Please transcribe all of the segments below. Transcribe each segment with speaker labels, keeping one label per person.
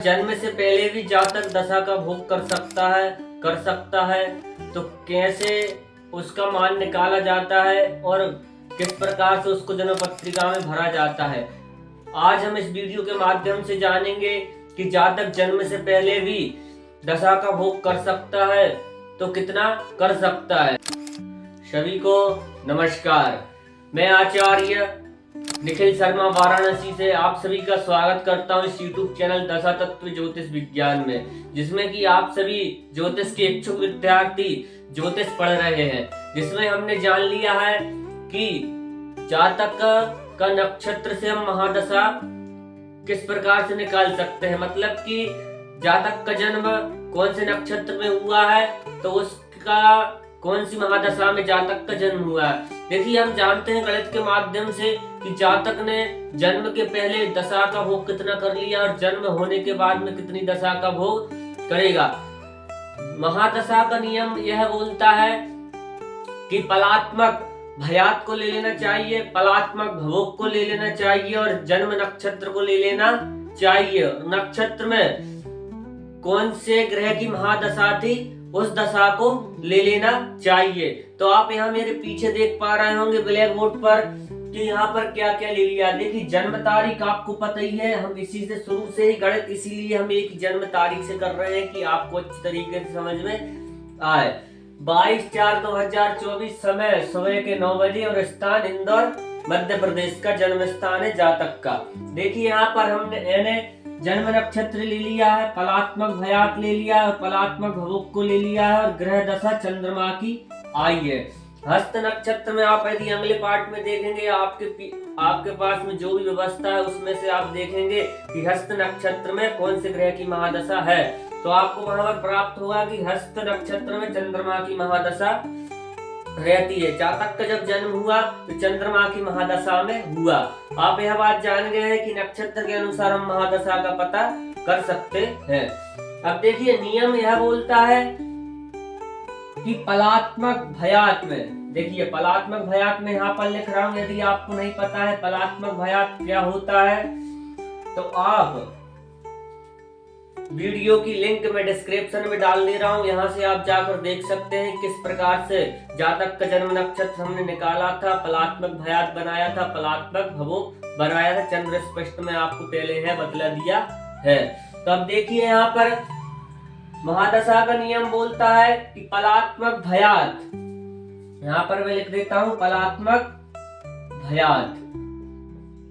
Speaker 1: जन्म से पहले भी जातक दशा का भोग कर सकता है तो कैसे उसका मान निकाला जाता है और किस प्रकार से उसको जन्म पत्रिका में भरा जाता है। आज हम इस वीडियो के माध्यम से जानेंगे कि जातक जन्म से पहले भी दशा का भोग कर सकता है तो कितना कर सकता है। सभी को नमस्कार, मैं आचार्य निखिल शर्मा वाराणसी से आप सभी का स्वागत करता हूं इस यूट्यूब चैनल दशा तत्व ज्योतिष विज्ञान में, जिसमें कि आप सभी ज्योतिष के इच्छुक विद्यार्थी ज्योतिष पढ़ रहे हैं। जिसमें हमने जान लिया है कि जातक का नक्षत्र से हम महादशा किस प्रकार से निकाल सकते हैं, मतलब कि जातक का जन्म कौन से नक्षत्र में हुआ है तो उसका कौन सी महादशा में जातक का जन्म हुआ है। देखिए, हम जानते हैं गणित के माध्यम से कि जातक ने जन्म के पहले दशा का भोग कितना कर लिया और जन्म होने के बाद में कितनी दशा का भोग करेगा। महादशा का नियम यह बोलता है कि पलात्मक भयात को ले लेना चाहिए, पलात्मक भवोग को ले लेना चाहिए और जन्म नक्षत्र को ले लेना चाहिए। नक्षत्र में कौन से ग्रह की महादशा थी उस दशा को ले लेना चाहिए। तो आप यहाँ मेरे पीछे देख पा रहे होंगे ब्लैक बोर्ड पर कि यहाँ पर क्या क्या ले लिया। देखिए, जन्म तारीख आपको पता ही है, हम इसी से शुरू से ही गणित इसीलिए हम एक जन्म तारीख से कर रहे हैं कि आपको अच्छी तरीके से समझ में आए। 22/4/2024 समय सुबह के 9 बजे और स्थान इंदौर मध्य प्रदेश का जन्म स्थान है जातक का। देखिए, यहाँ पर हमने जन्म नक्षत्र ले लिया है, पलात्मक भयात ले लिया है, पलात्मक भवोग को ले लिया है और ग्रह दशा चंद्रमा की आई है। हस्त नक्षत्र में आप यदि अगले पार्ट में देखेंगे आपके पास में जो भी व्यवस्था है उसमें से आप देखेंगे कि हस्त नक्षत्र में कौन से ग्रह की महादशा है तो आपको वहां पर प्राप्त होगा कि हस्त नक्षत्र में चंद्रमा की महादशा रहती है। जातक का जब जन्म हुआ तो चंद्रमा की महादशा में हुआ। आप यह बात जान गए हैं कि नक्षत्र के अनुसार हम महादशा का पता कर सकते हैं। अब देखिए, नियम यह बोलता है कि पलात्मक भयात में, देखिए पलात्मक भयात में यहाँ पर लिख रहा हूं, यदि आपको नहीं पता है पलात्मक भयात क्या होता है तो आप वीडियो की लिंक मैं डिस्क्रिप्शन में डाल दे रहा हूं, यहां से आप जाकर देख सकते हैं किस प्रकार से जातक का जन्म नक्षत्र हमने निकाला था, पलात्मक भयात बनाया था, पलात्मक भवोग बनाया था। चंद्र स्पष्ट में आपको पहले है बतला दिया है। तो अब देखिए, यहाँ पर महादशा का नियम बोलता है कि पलात्मक भयात, यहाँ पर मैं लिख देता हूं पलात्मक भयात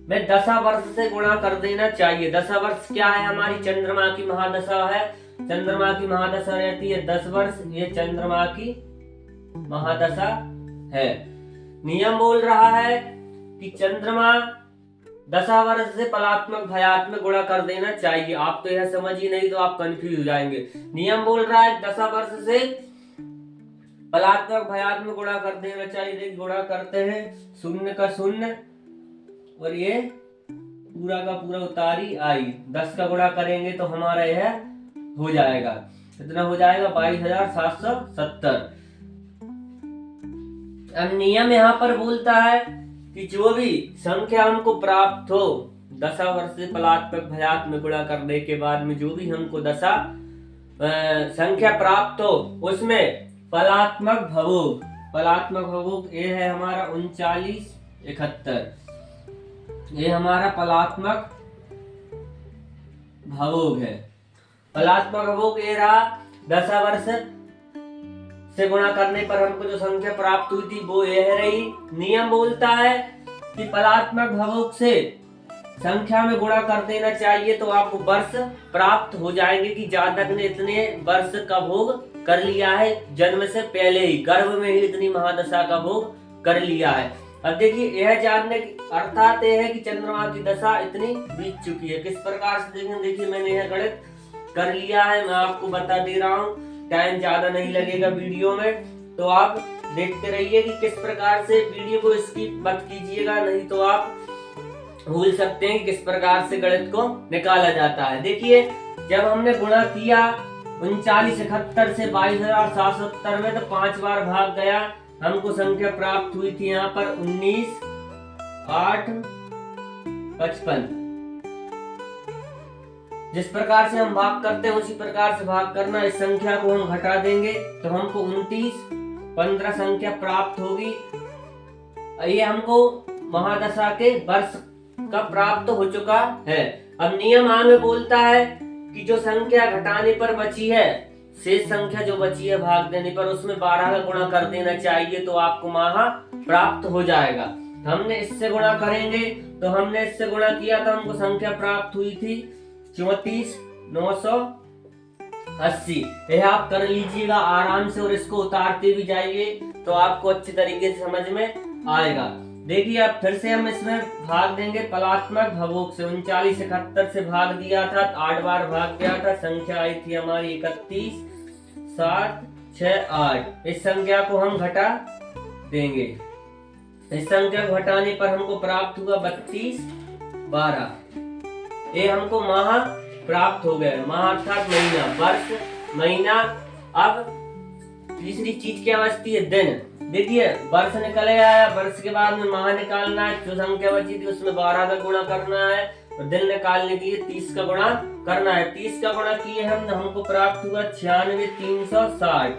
Speaker 1: में दशा वर्ष से गुणा कर देना चाहिए। दशा वर्ष क्या है, हमारी चंद्रमा की महादशा है। चंद्रमा की महादशा रहती है 10 वर्ष, ये चंद्रमा की महादशा है। नियम बोल रहा है कि चंद्रमा दशा वर्ष से पलात्मक भयात में गुणा कर देना चाहिए। आप तो यह समझ ही नहीं तो आप कंफ्यूज हो जाएंगे। नियम बोल रहा है दशा वर्ष से पलात्मक भयात में गुणा कर देना चाहिए। देखिए, गुणा करते हैं, शून्य का शून्य और ये पूरा का पूरा उतारी आई, 10 का गुणा करेंगे तो हमारा यह हो जाएगा, कितना हो जाएगा 22,770। अब नियम यहाँ पर बोलता है कि जो भी संख्या हमको प्राप्त हो दशा वर्ष से पलात्मक भयात में गुणा करने के बाद में जो भी हमको दशा संख्या प्राप्त हो उसमें पलात्मक भवोग ये है हमारा 3971, ये हमारा पलात्मक भवोग है। पलात्मक भवोग ये रहा, दशा वर्ष से गुणा करने पर हमको जो संख्या प्राप्त हुई थी वो यह रही। नियम बोलता है कि पलात्मक भवोग से संख्या में गुणा कर देना चाहिए तो आपको वर्ष प्राप्त हो जाएंगे कि जातक ने इतने वर्ष का भोग कर लिया है, जन्म से पहले ही गर्भ में ही इतनी महादशा का भोग कर लिया है। अब देखिए, यह जानने की अर्थात यह है कि चंद्रमा की दशा इतनी बीत चुकी है। किस प्रकार से देखें, देखिए मैंने यह गणित कर लिया है, मैं आपको बता दे रहा हूँ, टाइम ज्यादा नहीं लगेगा वीडियो में, तो आप देखते रहिए कि किस प्रकार से वीडियो को स्किप मत कीजिएगा, नहीं तो आप भूल सकते हैं किस प्रकार से गणित को निकाला जाता है। देखिए, जब हमने गुणा किया 3971 से 22,770 में तो 5 बार भाग गया, हमको संख्या प्राप्त हुई थी यहाँ पर 19,855। जिस प्रकार से हम भाग करते हैं उसी प्रकार से भाग करना। इस संख्या को हम घटा देंगे तो हमको 29 15 संख्या प्राप्त होगी। ये हमको महादशा के वर्ष का प्राप्त हो चुका है। अब नियम आगे बोलता है कि जो संख्या घटाने पर बची है, शेष संख्या जो बची है भाग देने पर, उसमें 12 का गुणा कर देना चाहिए तो आपको माह प्राप्त हो जाएगा। हमने इससे गुणा करेंगे, तो हमने इससे गुणा किया तो हमको संख्या प्राप्त हुई थी 34,980। यह आप कर लीजिएगा आराम से और इसको उतारते भी जाइए तो आपको अच्छी तरीके से समझ में आएगा। देखिए अब फिर से हम इसमें भाग देंगे पलात्मक भवोग से। 39 71 से भाग दिया था, 8 बार भाग गया था, संख्या आई थी हमारी 31 7 6 8। इस संख्या को हम घटा देंगे। इस संख्या को घटाने पर हमको प्राप्त हुआ 32 12। ये हमको माह प्राप्त हो गया। माह अर्थात महीना, वर्ष महीना। अब तीसरी चीज क्या बचती है? दिन। देखिए वर्ष निकले आया, वर्ष के बाद में माह निकालना है। जो संख्या बची थी उसमें 12 का गुणा करना है और दिन निकालने के लिए 30 का गुणा करना है। 30 का गुणा किए हमको प्राप्त हुआ 96,360।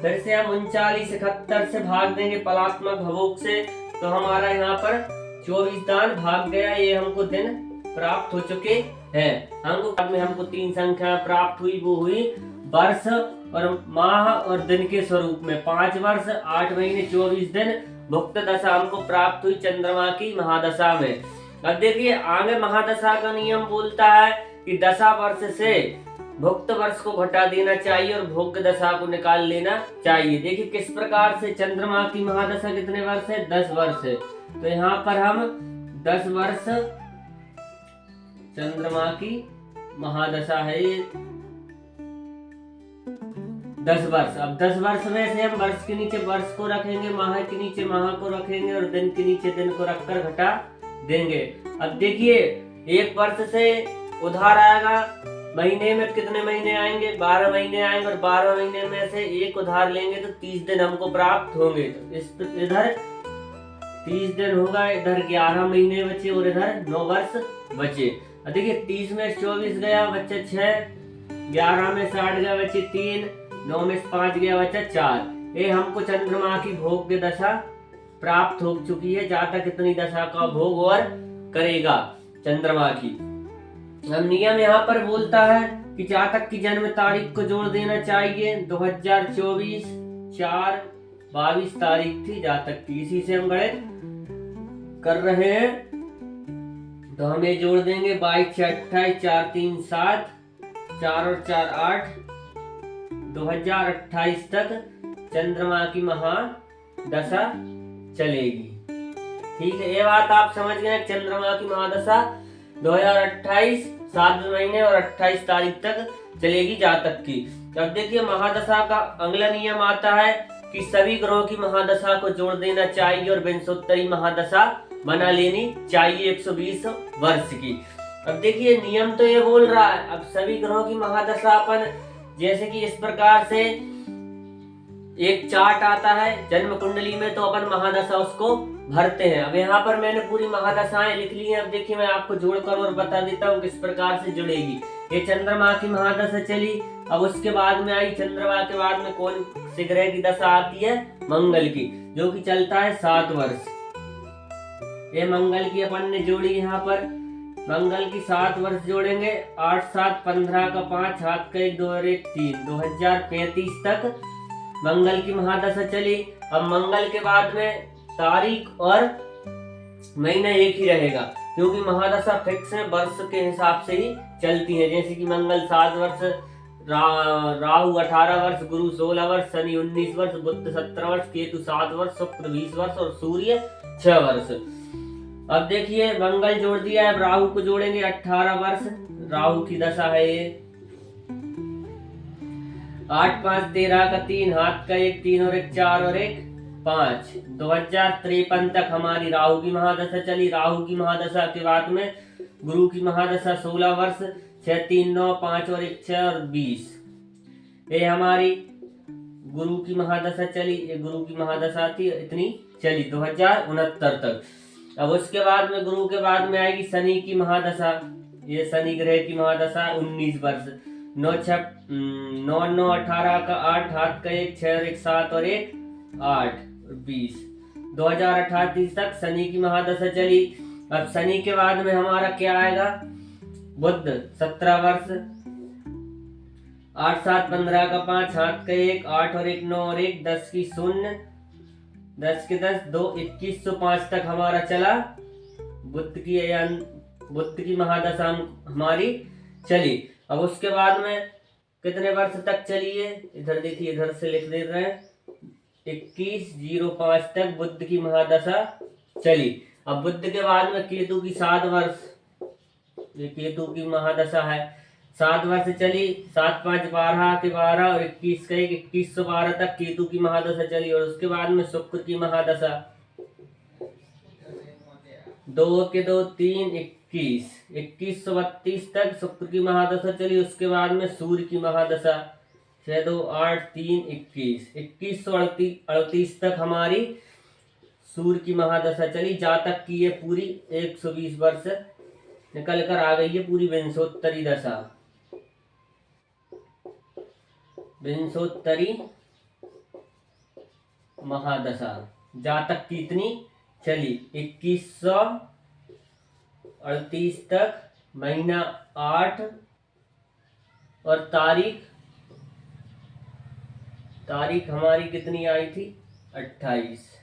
Speaker 1: फिर से हम 39 71 से भाग देंगे पलात्मक भवोग से, तो हमारा यहाँ पर 24 दान भाग गया। ये हमको दिन प्राप्त हो चुके हैं। हमको 3 संख्या प्राप्त हुई, वो हुई वर्ष और माह और दिन के स्वरूप में। 5 वर्ष 8 महीने 24 दिन भुक्त दशा हमको प्राप्त हुई चंद्रमा की महादशा में। अब देखिए आगे महादशा का नियम बोलता है कि दशा वर्ष से भुक्त वर्ष को घटा देना चाहिए और भोग्य दशा को निकाल लेना चाहिए। देखिए किस प्रकार से चंद्रमा की महादशा कितने वर्ष है? 10 वर्ष है। तो यहाँ पर हम 10 वर्ष चंद्रमा की महादशा है, 10 वर्ष। अब 10 वर्ष में से हम वर्ष के नीचे वर्ष को रखेंगे, माह के नीचे माह को रखेंगे और दिन के नीचे दिन को रखकर घटा देंगे। अब देखिए 1 वर्ष से उधार आएगा, महीने में कितने महीने आएंगे? 12 महीने आएंगे और 12 महीने में से 1 उधार लेंगे तो 30 दिन हमको प्राप्त होंगे। तो इस इधर 30 दिन होगा, इधर 11 महीने बचे और इधर 9 वर्ष बचे। देखिए 30 में 24 गया बच्चा 6, 11 में 60 गया बच्चे 3, 9 में 5 गया बच्चा 4। ये हमको चंद्रमा की भोग्य दशा प्राप्त हो चुकी है। जहाँ तक इतनी दशा का भोग और करेगा चंद्रमा की। अब नियम यहाँ पर बोलता है कि जातक की जन्म तारीख को जोड़ देना चाहिए। 2024 4 22 तारीख थी जातक की, इसी से हम गणित कर रहे हैं। तो हम ये जोड़ देंगे 22 6 28 4 3 7 4 और 4 8। 2028 तक चंद्रमा की महादशा चलेगी। ठीक है, ये बात आप समझ गए। चंद्रमा की महादशा 2028 7 महीने और 28 तारीख तक चलेगी जातक की। अब देखिए महादशा का अगला नियम आता है कि सभी ग्रहों की महादशा को जोड़ देना चाहिए और विंशोत्तरी महादशा बना लेनी चाहिए 120 वर्ष की। अब देखिए नियम तो ये बोल रहा है, अब सभी ग्रहों की महादशा अपन जैसे कि इस प्रकार से एक चार्ट आता है जन्म कुंडली में, तो अपन महादशा उसको भरते हैं। अब यहाँ पर मैंने पूरी महादशाएं लिख ली हैं। अब देखिए मैं आपको जोड़कर और बता देता हूँ किस प्रकार से जुड़ेगी। ये चंद्रमा की महादशा चली, अब उसके बाद में आई चंद्रमा के बाद में कौन से ग्रह की दशा आती है? मंगल की, जो कि चलता है 7 वर्ष। ये मंगल की अपन ने जोड़ी, यहाँ पर मंगल की 7 वर्ष जोड़ेंगे। 8 7 15 का 5 हाथ का 1 2 और 1 3। 2035 तक मंगल की महादशा चली। अब मंगल के बाद में तारीख और महीना एक ही रहेगा, क्योंकि महादशा फिक्स है, वर्ष के हिसाब से ही चलती है। जैसे कि मंगल 7 वर्ष, राहु 18 वर्ष, गुरु 16 वर्ष, शनि 19 वर्ष, बुध 17 वर्ष, केतु 7 वर्ष, शुक्र 20 वर्ष और सूर्य 6 वर्ष। अब देखिए मंगल जोड़ दिया है, अब राहु को जोड़ेंगे 18 वर्ष, राहु की दशा है ये। 8 5 13 का 3 हाथ का 1 3 और 1 4 और 1 5। 2053 तक हमारी राहु की महादशा चली। राहु की महादशा के बाद में गुरु की महादशा 16 वर्ष, 6 3 9 5 और 1 6 और 20। ये हमारी गुरु की महादशा चली। ये गुरु की महादशा थी, इतनी चली 2069 तक। अब उसके बाद में गुरु के बाद में आएगी शनि की महादशा। ये शनि ग्रह की महादशा 19 वर्ष। 9 9 9 18 का 8, हाथ का 1, 6 और 1 7 और 1 8 और 20। 2028 तक शनि की महादशा चली। अब शनि के बाद में हमारा क्या आएगा? बुध 17 वर्ष। 8 7 15 का 5, हाथ का 1 8 और 1 9 और 1 10 की 0, 10 के 10 2 2105 तक हमारा चला। बुध की महादशा हमारी चली। अब उसके बाद में कितने वर्ष तक चली है? इधर देखिए, इधर से लिख दे रहे हैं, 2105 तक बुध की महादशा चली। अब बुध के बाद में केतु की 7 वर्ष, ये केतु की महादशा है, 7 वर्ष चली। 7 5 12 के 12 और 21 का 1 2112 तक केतु की महादशा चली। और उसके बाद में शुक्र की महादशा 2 के 2 3 21 2132 तक शुक्र की महादशा चली। उसके बाद में सूर्य की महादशा 6 2 8 3 21 2138 तक हमारी सूर्य की महादशा चली। जातक की ये पूरी 120 वर्ष निकल कर आ गई है, पूरी विंशोत्तरी दशा, विंशोत्तरी महादशा जातक की इतनी चली। 2138 तक, महीना 8 और तारीख हमारी कितनी आई थी? 28।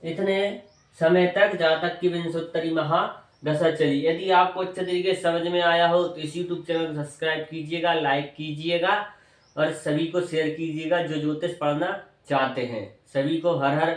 Speaker 1: इतने समय तक जातक की विंशोत्तरी महादशा चली। यदि आपको अच्छे तरीके से समझ में आया हो तो इस YouTube चैनल को सब्सक्राइब कीजिएगा, लाइक कीजिएगा और सभी को शेयर कीजिएगा जो ज्योतिष पढ़ना चाहते हैं। सभी को हर हर